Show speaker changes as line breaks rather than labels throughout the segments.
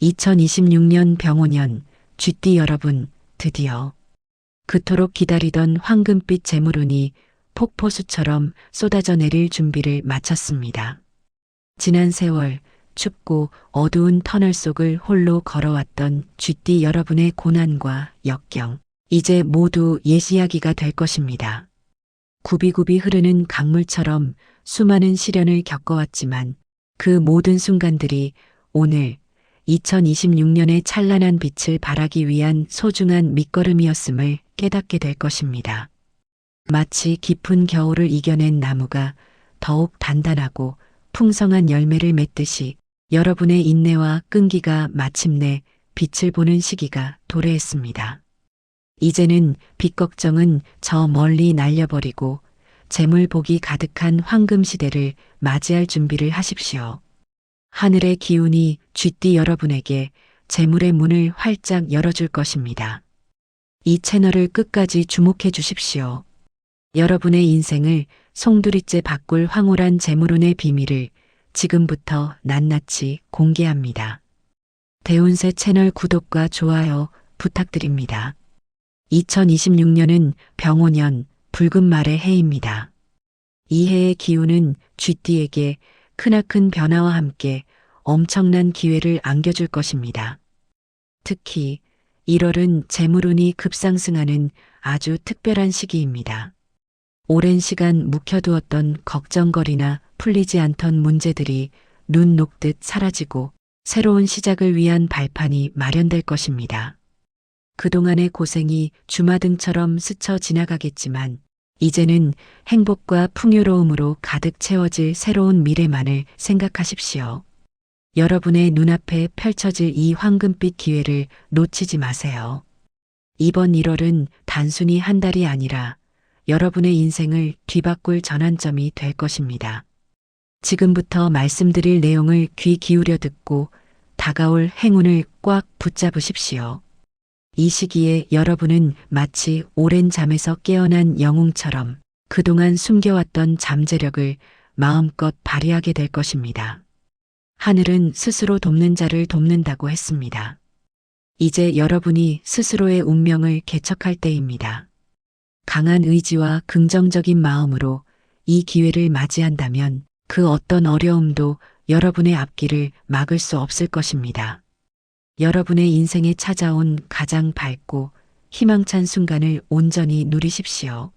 2026년 병오년 쥐띠 여러분, 드디어 그토록 기다리던 황금빛 재물운이 폭포수처럼 쏟아져 내릴 준비를 마쳤습니다. 지난 세월 춥고 어두운 터널 속을 홀로 걸어왔던 쥐띠 여러분의 고난과 역경, 이제 모두 옛 이야기가 될 것입니다. 굽이굽이 흐르는 강물처럼 수많은 시련을 겪어왔지만 그 모든 순간들이 오늘 2026년의 찬란한 빛을 발하기 위한 소중한 밑거름이었음을 깨닫게 될 것입니다. 마치 깊은 겨울을 이겨낸 나무가 더욱 단단하고 풍성한 열매를 맺듯이 여러분의 인내와 끈기가 마침내 빛을 보는 시기가 도래했습니다. 이제는 빚 걱정은 저 멀리 날려버리고 재물복이 가득한 황금 시대를 맞이할 준비를 하십시오. 하늘의 기운이 쥐띠 여러분에게 재물의 문을 활짝 열어줄 것입니다. 이 채널을 끝까지 주목해 주십시오. 여러분의 인생을 송두리째 바꿀 황홀한 재물운의 비밀을 지금부터 낱낱이 공개합니다. 대운세 채널 구독과 좋아요 부탁드립니다. 2026년은 병오년 붉은 말의 해입니다. 이 해의 기운은 쥐띠에게 크나큰 변화와 함께 엄청난 기회를 안겨줄 것입니다. 특히 1월은 재물운이 급상승하는 아주 특별한 시기입니다. 오랜 시간 묵혀두었던 걱정거리나 풀리지 않던 문제들이 눈 녹듯 사라지고 새로운 시작을 위한 발판이 마련될 것입니다. 그동안의 고생이 주마등처럼 스쳐 지나가겠지만 이제는 행복과 풍요로움으로 가득 채워질 새로운 미래만을 생각하십시오. 여러분의 눈앞에 펼쳐질 이 황금빛 기회를 놓치지 마세요. 이번 1월은 단순히 한 달이 아니라 여러분의 인생을 뒤바꿀 전환점이 될 것입니다. 지금부터 말씀드릴 내용을 귀 기울여 듣고 다가올 행운을 꽉 붙잡으십시오. 이 시기에 여러분은 마치 오랜 잠에서 깨어난 영웅처럼 그동안 숨겨왔던 잠재력을 마음껏 발휘하게 될 것입니다. 하늘은 스스로 돕는 자를 돕는다고 했습니다. 이제 여러분이 스스로의 운명을 개척할 때입니다. 강한 의지와 긍정적인 마음으로 이 기회를 맞이한다면 그 어떤 어려움도 여러분의 앞길을 막을 수 없을 것입니다. 여러분의 인생에 찾아온 가장 밝고 희망찬 순간을 온전히 누리십시오.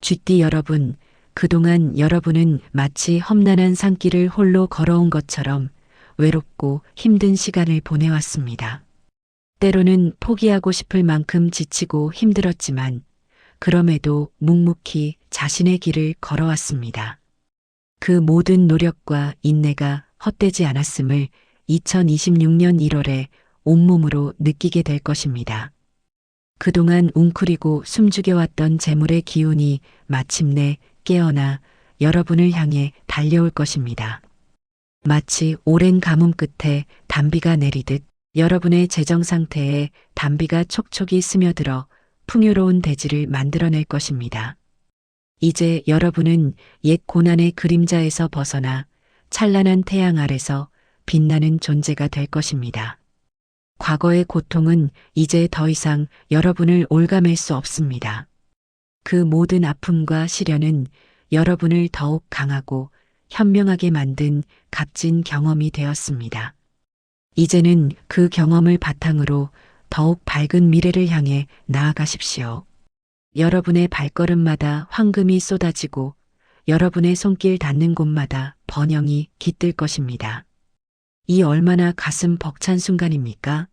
쥐띠 여러분, 그동안 여러분은 마치 험난한 산길을 홀로 걸어온 것처럼 외롭고 힘든 시간을 보내왔습니다. 때로는 포기하고 싶을 만큼 지치고 힘들었지만 그럼에도 묵묵히 자신의 길을 걸어왔습니다. 그 모든 노력과 인내가 헛되지 않았음을 2026년 1월에 온몸으로 느끼게 될 것입니다. 그동안 웅크리고 숨죽여왔던 재물의 기운이 마침내 깨어나 여러분을 향해 달려올 것입니다. 마치 오랜 가뭄 끝에 단비가 내리듯 여러분의 재정 상태에 단비가 촉촉이 스며들어 풍요로운 대지를 만들어낼 것입니다. 이제 여러분은 옛 고난의 그림자에서 벗어나 찬란한 태양 아래서 빛나는 존재가 될 것입니다. 과거의 고통은 이제 더 이상 여러분을 올가맬 수 없습니다. 그 모든 아픔과 시련은 여러분을 더욱 강하고 현명하게 만든 값진 경험이 되었습니다. 이제는 그 경험을 바탕으로 더욱 밝은 미래를 향해 나아가십시오. 여러분의 발걸음마다 황금이 쏟아지고 여러분의 손길 닿는 곳마다 번영이 깃들 것입니다. 이 얼마나 가슴 벅찬 순간입니까?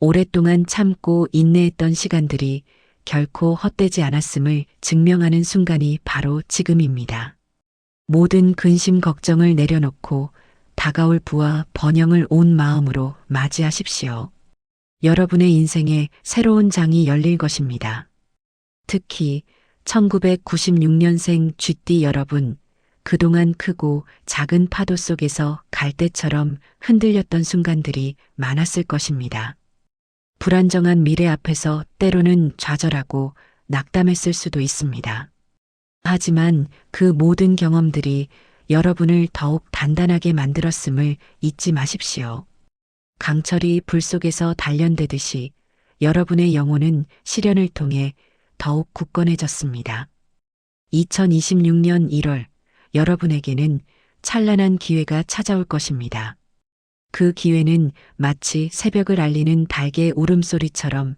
오랫동안 참고 인내했던 시간들이 결코 헛되지 않았음을 증명하는 순간이 바로 지금입니다. 모든 근심 걱정을 내려놓고 다가올 부와 번영을 온 마음으로 맞이하십시오. 여러분의 인생에 새로운 장이 열릴 것입니다. 특히 1996년생 쥐띠 여러분, 그동안 크고 작은 파도 속에서 갈대처럼 흔들렸던 순간들이 많았을 것입니다. 불안정한 미래 앞에서 때로는 좌절하고 낙담했을 수도 있습니다. 하지만 그 모든 경험들이 여러분을 더욱 단단하게 만들었음을 잊지 마십시오. 강철이 불 속에서 단련되듯이 여러분의 영혼은 시련을 통해 더욱 굳건해졌습니다. 2026년 1월 여러분에게는 찬란한 기회가 찾아올 것입니다. 그 기회는 마치 새벽을 알리는 닭의 울음소리처럼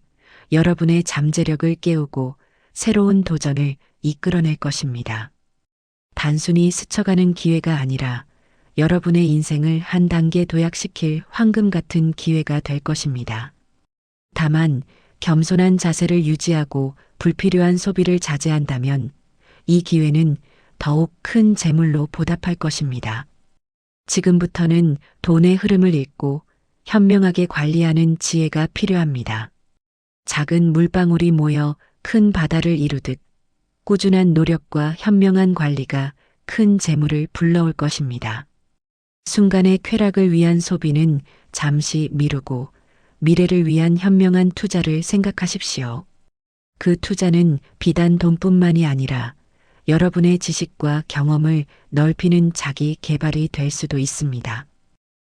여러분의 잠재력을 깨우고 새로운 도전을 이끌어낼 것입니다. 단순히 스쳐가는 기회가 아니라 여러분의 인생을 한 단계 도약시킬 황금 같은 기회가 될 것입니다. 다만 겸손한 자세를 유지하고 불필요한 소비를 자제한다면 이 기회는 더욱 큰 재물로 보답할 것입니다. 지금부터는 돈의 흐름을 읽고 현명하게 관리하는 지혜가 필요합니다. 작은 물방울이 모여 큰 바다를 이루듯 꾸준한 노력과 현명한 관리가 큰 재물을 불러올 것입니다. 순간의 쾌락을 위한 소비는 잠시 미루고 미래를 위한 현명한 투자를 생각하십시오. 그 투자는 비단 돈뿐만이 아니라 여러분의 지식과 경험을 넓히는 자기 개발이 될 수도 있습니다.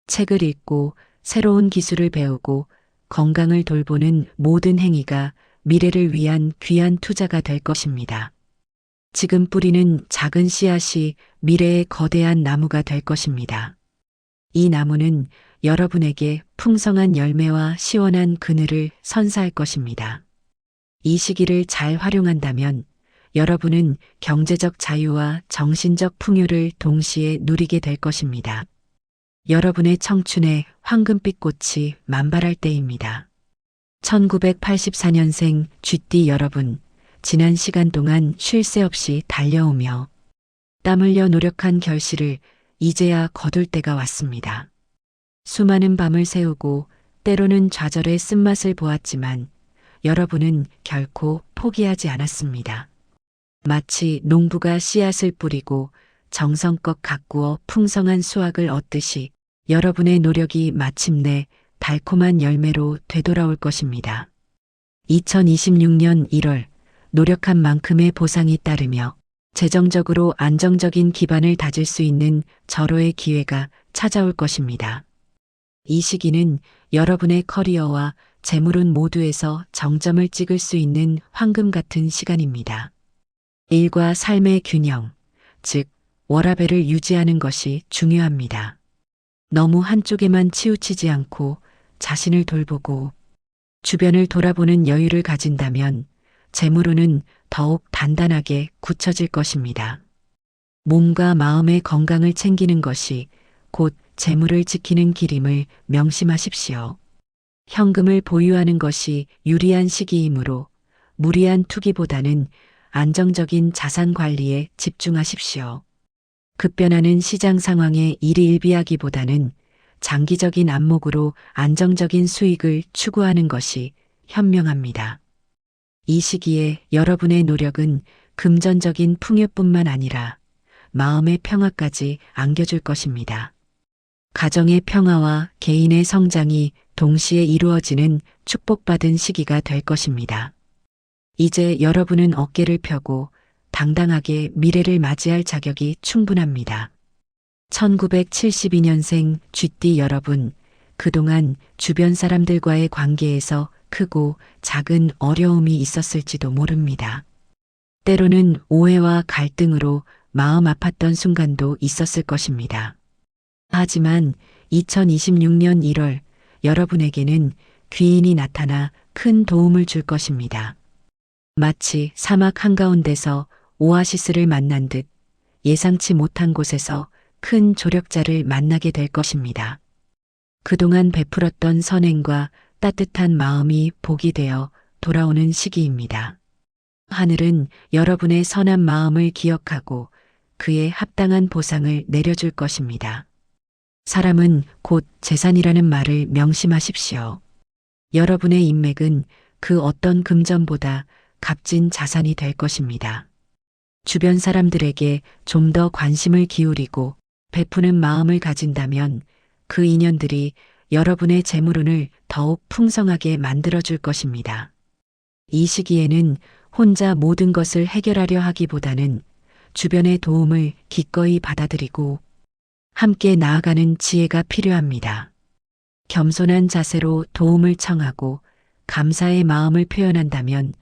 책을 읽고 새로운 기술을 배우고 건강을 돌보는 모든 행위가 미래를 위한 귀한 투자가 될 것입니다. 지금 뿌리는 작은 씨앗이 미래의 거대한 나무가 될 것입니다. 이 나무는 여러분에게 풍성한 열매와 시원한 그늘을 선사할 것입니다. 이 시기를 잘 활용한다면 여러분은 경제적 자유와 정신적 풍요를 동시에 누리게 될 것입니다. 여러분의 청춘에 황금빛 꽃이 만발할 때입니다. 1984년생 쥐띠 여러분, 지난 시간 동안 쉴 새 없이 달려오며 땀 흘려 노력한 결실을 이제야 거둘 때가 왔습니다. 수많은 밤을 새우고 때로는 좌절의 쓴맛을 보았지만 여러분은 결코 포기하지 않았습니다. 마치 농부가 씨앗을 뿌리고 정성껏 가꾸어 풍성한 수확을 얻듯이 여러분의 노력이 마침내 달콤한 열매로 되돌아올 것입니다. 2026년 1월 노력한 만큼의 보상이 따르며 재정적으로 안정적인 기반을 다질 수 있는 절호의 기회가 찾아올 것입니다. 이 시기는 여러분의 커리어와 재물운 모두에서 정점을 찍을 수 있는 황금 같은 시간입니다. 일과 삶의 균형, 즉 워라밸을 유지하는 것이 중요합니다. 너무 한쪽에만 치우치지 않고 자신을 돌보고 주변을 돌아보는 여유를 가진다면 재물운은 더욱 단단하게 굳혀질 것입니다. 몸과 마음의 건강을 챙기는 것이 곧 재물을 지키는 길임을 명심하십시오. 현금을 보유하는 것이 유리한 시기이므로 무리한 투기보다는 안정적인 자산 관리에 집중하십시오. 급변하는 시장 상황에 일희일비하기보다는 장기적인 안목으로 안정적인 수익을 추구하는 것이 현명합니다. 이 시기에 여러분의 노력은 금전적인 풍요뿐만 아니라 마음의 평화까지 안겨줄 것입니다. 가정의 평화와 개인의 성장이 동시에 이루어지는 축복받은 시기가 될 것입니다. 이제 여러분은 어깨를 펴고 당당하게 미래를 맞이할 자격이 충분합니다. 1972년생 쥐띠 여러분, 그동안 주변 사람들과의 관계에서 크고 작은 어려움이 있었을지도 모릅니다. 때로는 오해와 갈등으로 마음 아팠던 순간도 있었을 것입니다. 하지만 2026년 1월 여러분에게는 귀인이 나타나 큰 도움을 줄 것입니다. 마치 사막 한가운데서 오아시스를 만난 듯 예상치 못한 곳에서 큰 조력자를 만나게 될 것입니다. 그동안 베풀었던 선행과 따뜻한 마음이 복이 되어 돌아오는 시기입니다. 하늘은 여러분의 선한 마음을 기억하고 그에 합당한 보상을 내려줄 것입니다. 사람은 곧 재산이라는 말을 명심하십시오. 여러분의 인맥은 그 어떤 금전보다 값진 자산이 될 것입니다. 주변 사람들에게 좀 더 관심을 기울이고 베푸는 마음을 가진다면 그 인연들이 여러분의 재물운을 더욱 풍성하게 만들어줄 것입니다. 이 시기에는 혼자 모든 것을 해결하려 하기보다는 주변의 도움을 기꺼이 받아들이고 함께 나아가는 지혜가 필요합니다. 겸손한 자세로 도움을 청하고 감사의 마음을 표현한다면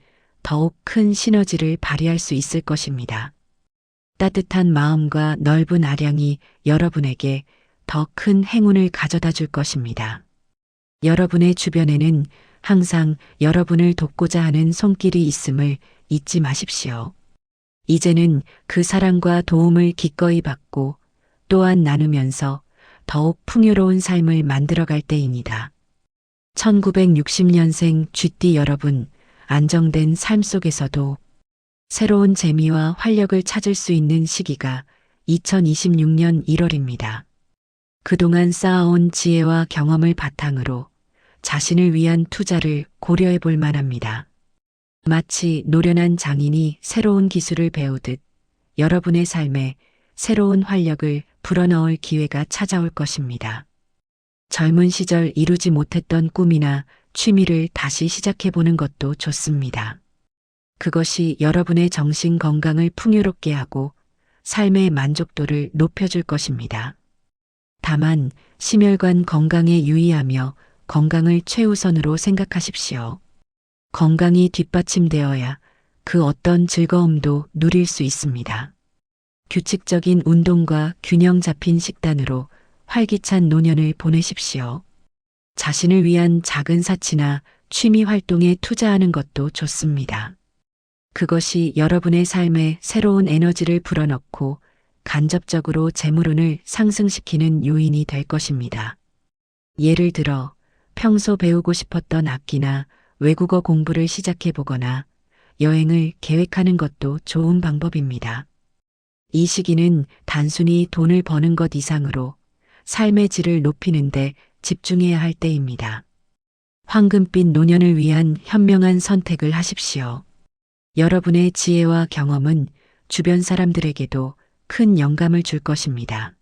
더욱 큰 시너지를 발휘할 수 있을 것입니다. 따뜻한 마음과 넓은 아량이 여러분에게 더 큰 행운을 가져다 줄 것입니다. 여러분의 주변에는 항상 여러분을 돕고자 하는 손길이 있음을 잊지 마십시오. 이제는 그 사랑과 도움을 기꺼이 받고 또한 나누면서 더욱 풍요로운 삶을 만들어갈 때입니다. 1960년생 쥐띠 여러분, 안정된 삶 속에서도 새로운 재미와 활력을 찾을 수 있는 시기가 2026년 1월입니다. 그동안 쌓아온 지혜와 경험을 바탕으로 자신을 위한 투자를 고려해 볼 만합니다. 마치 노련한 장인이 새로운 기술을 배우듯 여러분의 삶에 새로운 활력을 불어넣을 기회가 찾아올 것입니다. 젊은 시절 이루지 못했던 꿈이나 취미를 다시 시작해 보는 것도 좋습니다. 그것이 여러분의 정신 건강을 풍요롭게 하고 삶의 만족도를 높여줄 것입니다. 다만 심혈관 건강에 유의하며 건강을 최우선으로 생각하십시오. 건강이 뒷받침되어야 그 어떤 즐거움도 누릴 수 있습니다. 규칙적인 운동과 균형 잡힌 식단으로 활기찬 노년을 보내십시오. 자신을 위한 작은 사치나 취미 활동에 투자하는 것도 좋습니다. 그것이 여러분의 삶에 새로운 에너지를 불어넣고 간접적으로 재물운을 상승시키는 요인이 될 것입니다. 예를 들어 평소 배우고 싶었던 악기나 외국어 공부를 시작해 보거나 여행을 계획하는 것도 좋은 방법입니다. 이 시기는 단순히 돈을 버는 것 이상으로 삶의 질을 높이는 데 집중해야 할 때입니다. 황금빛 노년을 위한 현명한 선택을 하십시오. 여러분의 지혜와 경험은 주변 사람들에게도 큰 영감을 줄 것입니다.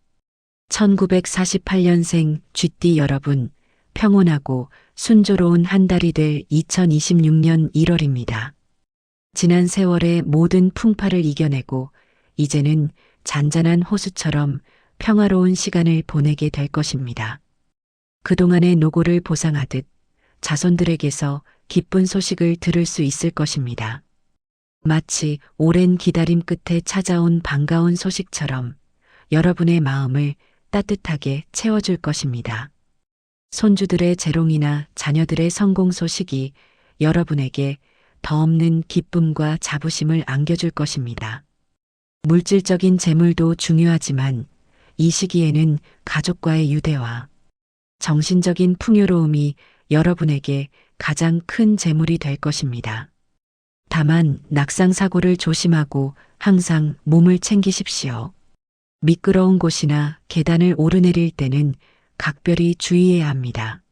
1948년생 쥐띠 여러분, 평온하고 순조로운 한 달이 될 2026년 1월입니다. 지난 세월의 모든 풍파를 이겨내고 이제는 잔잔한 호수처럼 평화로운 시간을 보내게 될 것입니다. 그동안의 노고를 보상하듯 자손들에게서 기쁜 소식을 들을 수 있을 것입니다. 마치 오랜 기다림 끝에 찾아온 반가운 소식처럼 여러분의 마음을 따뜻하게 채워줄 것입니다. 손주들의 재롱이나 자녀들의 성공 소식이 여러분에게 더 없는 기쁨과 자부심을 안겨줄 것입니다. 물질적인 재물도 중요하지만 이 시기에는 가족과의 유대와 정신적인 풍요로움이 여러분에게 가장 큰 재물이 될 것입니다. 다만 낙상사고를 조심하고 항상 몸을 챙기십시오. 미끄러운 곳이나 계단을 오르내릴 때는 각별히 주의해야 합니다.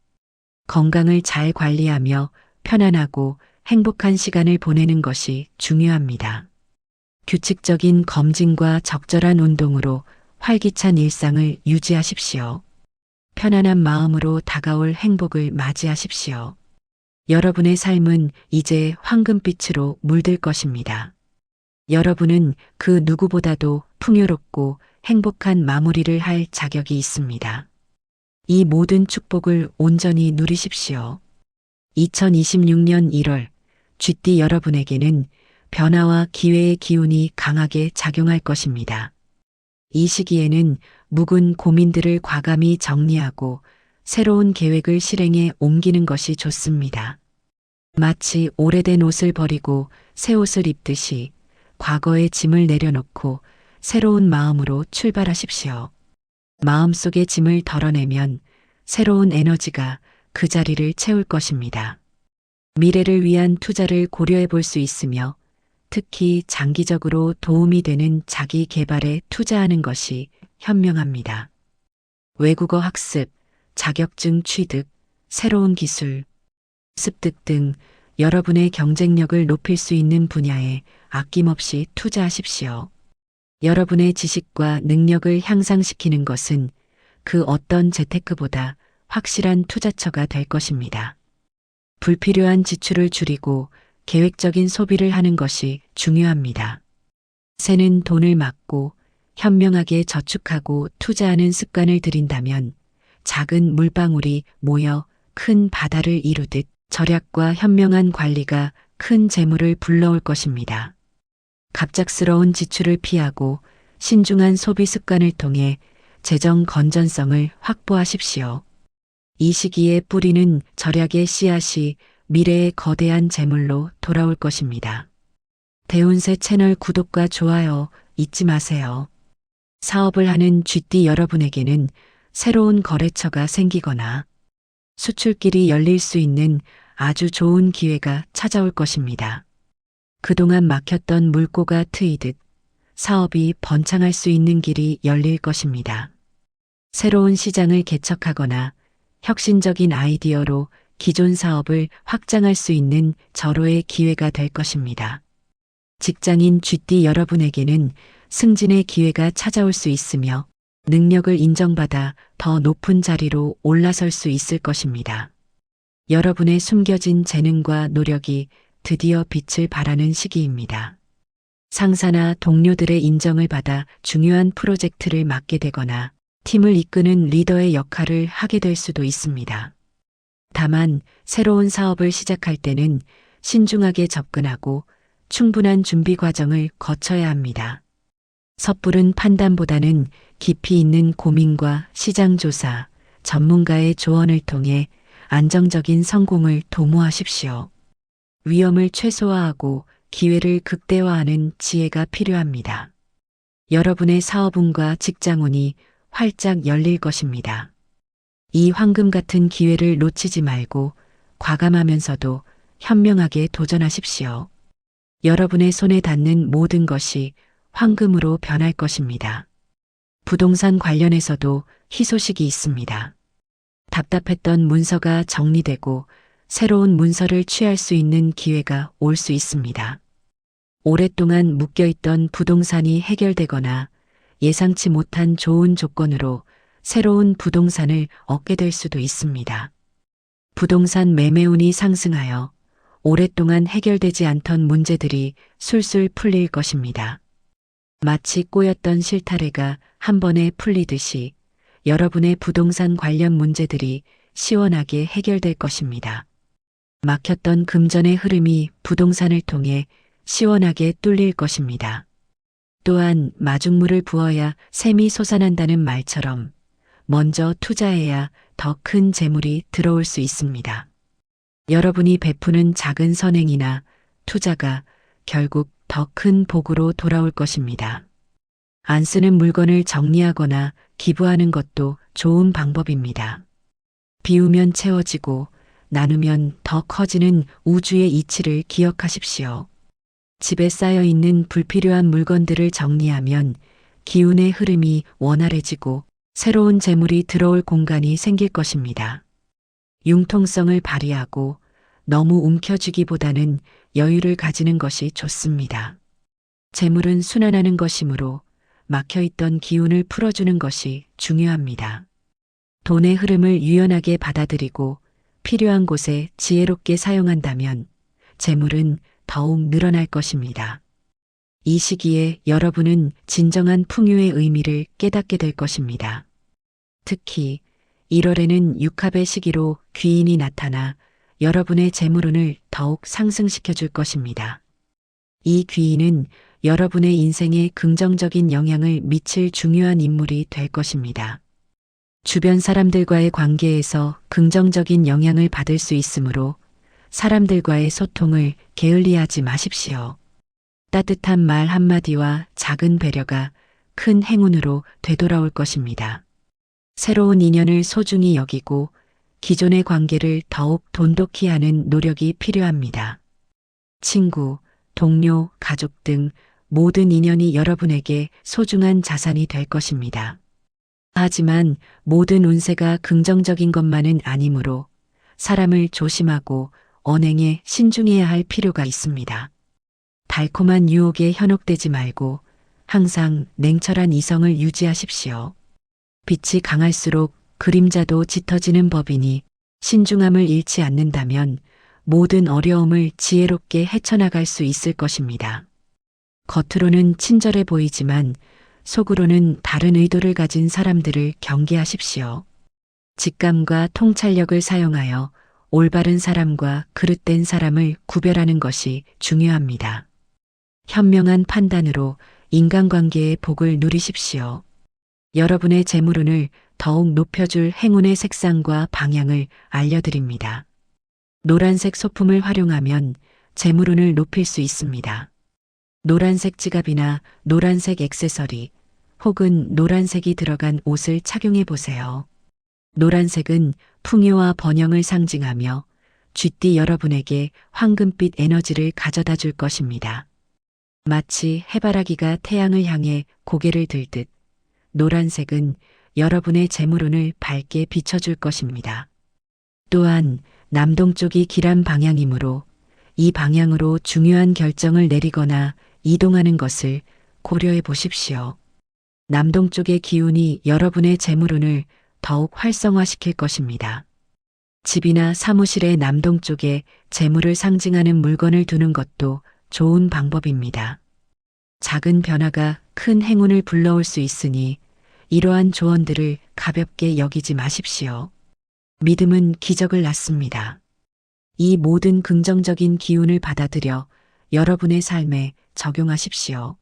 건강을 잘 관리하며 편안하고 행복한 시간을 보내는 것이 중요합니다. 규칙적인 검진과 적절한 운동으로 활기찬 일상을 유지하십시오. 편안한 마음으로 다가올 행복을 맞이하십시오. 여러분의 삶은 이제 황금빛으로 물들 것입니다. 여러분은 그 누구보다도 풍요롭고 행복한 마무리를 할 자격이 있습니다. 이 모든 축복을 온전히 누리십시오. 2026년 1월 쥐띠 여러분에게는 변화와 기회의 기운이 강하게 작용할 것입니다. 이 시기에는 묵은 고민들을 과감히 정리하고 새로운 계획을 실행에 옮기는 것이 좋습니다. 마치 오래된 옷을 버리고 새 옷을 입듯이 과거의 짐을 내려놓고 새로운 마음으로 출발하십시오. 마음속의 짐을 덜어내면 새로운 에너지가 그 자리를 채울 것입니다. 미래를 위한 투자를 고려해 볼 수 있으며 특히 장기적으로 도움이 되는 자기 개발에 투자하는 것이 현명합니다. 외국어 학습, 자격증 취득, 새로운 기술, 습득 등 여러분의 경쟁력을 높일 수 있는 분야에 아낌없이 투자하십시오. 여러분의 지식과 능력을 향상시키는 것은 그 어떤 재테크보다 확실한 투자처가 될 것입니다. 불필요한 지출을 줄이고 계획적인 소비를 하는 것이 중요합니다. 새는 돈을 막고 현명하게 저축하고 투자하는 습관을 들인다면 작은 물방울이 모여 큰 바다를 이루듯 절약과 현명한 관리가 큰 재물을 불러올 것입니다. 갑작스러운 지출을 피하고 신중한 소비 습관을 통해 재정 건전성을 확보하십시오. 이 시기에 뿌리는 절약의 씨앗이 미래의 거대한 재물로 돌아올 것입니다. 대운세 채널 구독과 좋아요 잊지 마세요. 사업을 하는 쥐띠 여러분에게는 새로운 거래처가 생기거나 수출길이 열릴 수 있는 아주 좋은 기회가 찾아올 것입니다. 그동안 막혔던 물꼬가 트이듯 사업이 번창할 수 있는 길이 열릴 것입니다. 새로운 시장을 개척하거나 혁신적인 아이디어로 기존 사업을 확장할 수 있는 절호의 기회가 될 것입니다. 직장인 쥐띠 여러분에게는 승진의 기회가 찾아올 수 있으며 능력을 인정받아 더 높은 자리로 올라설 수 있을 것입니다. 여러분의 숨겨진 재능과 노력이 드디어 빛을 발하는 시기입니다. 상사나 동료들의 인정을 받아 중요한 프로젝트를 맡게 되거나 팀을 이끄는 리더의 역할을 하게 될 수도 있습니다. 다만 새로운 사업을 시작할 때는 신중하게 접근하고 충분한 준비 과정을 거쳐야 합니다. 섣부른 판단보다는 깊이 있는 고민과 시장 조사, 전문가의 조언을 통해 안정적인 성공을 도모하십시오. 위험을 최소화하고 기회를 극대화하는 지혜가 필요합니다. 여러분의 사업운과 직장운이 활짝 열릴 것입니다. 이 황금 같은 기회를 놓치지 말고 과감하면서도 현명하게 도전하십시오. 여러분의 손에 닿는 모든 것이 황금으로 변할 것입니다. 부동산 관련해서도 희소식이 있습니다. 답답했던 문서가 정리되고 새로운 문서를 취할 수 있는 기회가 올 수 있습니다. 오랫동안 묶여있던 부동산이 해결되거나 예상치 못한 좋은 조건으로 새로운 부동산을 얻게 될 수도 있습니다. 부동산 매매운이 상승하여 오랫동안 해결되지 않던 문제들이 술술 풀릴 것입니다. 마치 꼬였던 실타래가 한 번에 풀리듯이 여러분의 부동산 관련 문제들이 시원하게 해결될 것입니다. 막혔던 금전의 흐름이 부동산을 통해 시원하게 뚫릴 것입니다. 또한 마중물을 부어야 샘이 솟아난다는 말처럼 먼저 투자해야 더 큰 재물이 들어올 수 있습니다. 여러분이 베푸는 작은 선행이나 투자가 결국 더 큰 복으로 돌아올 것입니다. 안 쓰는 물건을 정리하거나 기부하는 것도 좋은 방법입니다. 비우면 채워지고 나누면 더 커지는 우주의 이치를 기억하십시오. 집에 쌓여 있는 불필요한 물건들을 정리하면 기운의 흐름이 원활해지고 새로운 재물이 들어올 공간이 생길 것입니다. 융통성을 발휘하고 너무 움켜쥐기보다는 여유를 가지는 것이 좋습니다. 재물은 순환하는 것이므로 막혀있던 기운을 풀어주는 것이 중요합니다. 돈의 흐름을 유연하게 받아들이고 필요한 곳에 지혜롭게 사용한다면 재물은 더욱 늘어날 것입니다. 이 시기에 여러분은 진정한 풍요의 의미를 깨닫게 될 것입니다. 특히 1월에는 육합의 시기로 귀인이 나타나 여러분의 재물운을 더욱 상승시켜 줄 것입니다. 이 귀인은 여러분의 인생에 긍정적인 영향을 미칠 중요한 인물이 될 것입니다. 주변 사람들과의 관계에서 긍정적인 영향을 받을 수 있으므로 사람들과의 소통을 게을리하지 마십시오. 따뜻한 말 한마디와 작은 배려가 큰 행운으로 되돌아올 것입니다. 새로운 인연을 소중히 여기고 기존의 관계를 더욱 돈독히 하는 노력이 필요합니다. 친구, 동료, 가족 등 모든 인연이 여러분에게 소중한 자산이 될 것입니다. 하지만 모든 운세가 긍정적인 것만은 아니므로 사람을 조심하고 언행에 신중해야 할 필요가 있습니다. 달콤한 유혹에 현혹되지 말고 항상 냉철한 이성을 유지하십시오. 빛이 강할수록 그림자도 짙어지는 법이니 신중함을 잃지 않는다면 모든 어려움을 지혜롭게 헤쳐나갈 수 있을 것입니다. 겉으로는 친절해 보이지만 속으로는 다른 의도를 가진 사람들을 경계하십시오. 직감과 통찰력을 사용하여 올바른 사람과 그릇된 사람을 구별하는 것이 중요합니다. 현명한 판단으로 인간관계의 복을 누리십시오. 여러분의 재물운을 더욱 높여줄 행운의 색상과 방향을 알려드립니다. 노란색 소품을 활용하면 재물운을 높일 수 있습니다. 노란색 지갑이나 노란색 액세서리 혹은 노란색이 들어간 옷을 착용해 보세요. 노란색은 풍요와 번영을 상징하며 쥐띠 여러분에게 황금빛 에너지를 가져다 줄 것입니다. 마치 해바라기가 태양을 향해 고개를 들듯 노란색은 여러분의 재물운을 밝게 비춰줄 것입니다. 또한 남동쪽이 길한 방향이므로 이 방향으로 중요한 결정을 내리거나 이동하는 것을 고려해 보십시오. 남동쪽의 기운이 여러분의 재물운을 더욱 활성화시킬 것입니다. 집이나 사무실의 남동쪽에 재물을 상징하는 물건을 두는 것도 좋은 방법입니다. 작은 변화가 큰 행운을 불러올 수 있으니 이러한 조언들을 가볍게 여기지 마십시오. 믿음은 기적을 낳습니다. 이 모든 긍정적인 기운을 받아들여 여러분의 삶에 적용하십시오.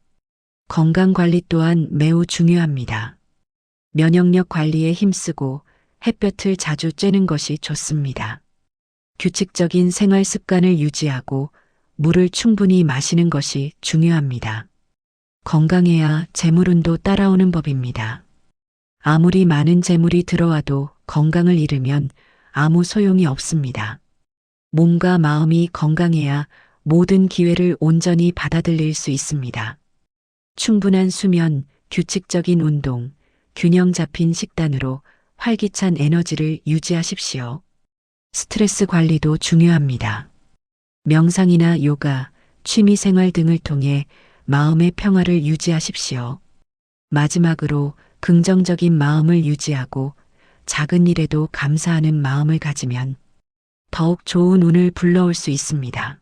건강 관리 또한 매우 중요합니다. 면역력 관리에 힘쓰고 햇볕을 자주 쬐는 것이 좋습니다. 규칙적인 생활 습관을 유지하고 물을 충분히 마시는 것이 중요합니다. 건강해야 재물운도 따라오는 법입니다. 아무리 많은 재물이 들어와도 건강을 잃으면 아무 소용이 없습니다. 몸과 마음이 건강해야 모든 기회를 온전히 받아들일 수 있습니다. 충분한 수면, 규칙적인 운동, 균형 잡힌 식단으로 활기찬 에너지를 유지하십시오. 스트레스 관리도 중요합니다. 명상이나 요가, 취미 생활 등을 통해 마음의 평화를 유지하십시오. 마지막으로 긍정적인 마음을 유지하고 작은 일에도 감사하는 마음을 가지면 더욱 좋은 운을 불러올 수 있습니다.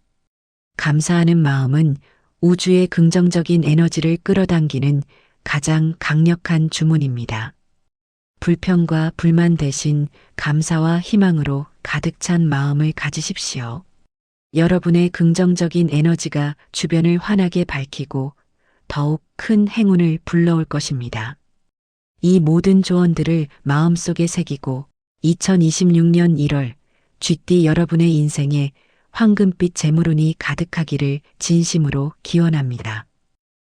감사하는 마음은 우주의 긍정적인 에너지를 끌어당기는 가장 강력한 주문입니다. 불평과 불만 대신 감사와 희망으로 가득 찬 마음을 가지십시오. 여러분의 긍정적인 에너지가 주변을 환하게 밝히고 더욱 큰 행운을 불러올 것입니다. 이 모든 조언들을 마음속에 새기고 2026년 1월 쥐띠 여러분의 인생에 황금빛 재물운이 가득하기를 진심으로 기원합니다.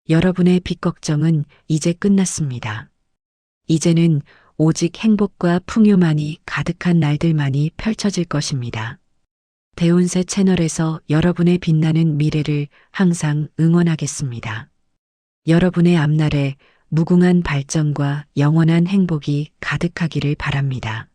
여러분의 빚 걱정은 이제 끝났습니다. 이제는 오직 행복과 풍요만이 가득한 날들만이 펼쳐질 것입니다. 대운세 채널에서 여러분의 빛나는 미래를 항상 응원하겠습니다. 여러분의 앞날에 무궁한 발전과 영원한 행복이 가득하기를 바랍니다.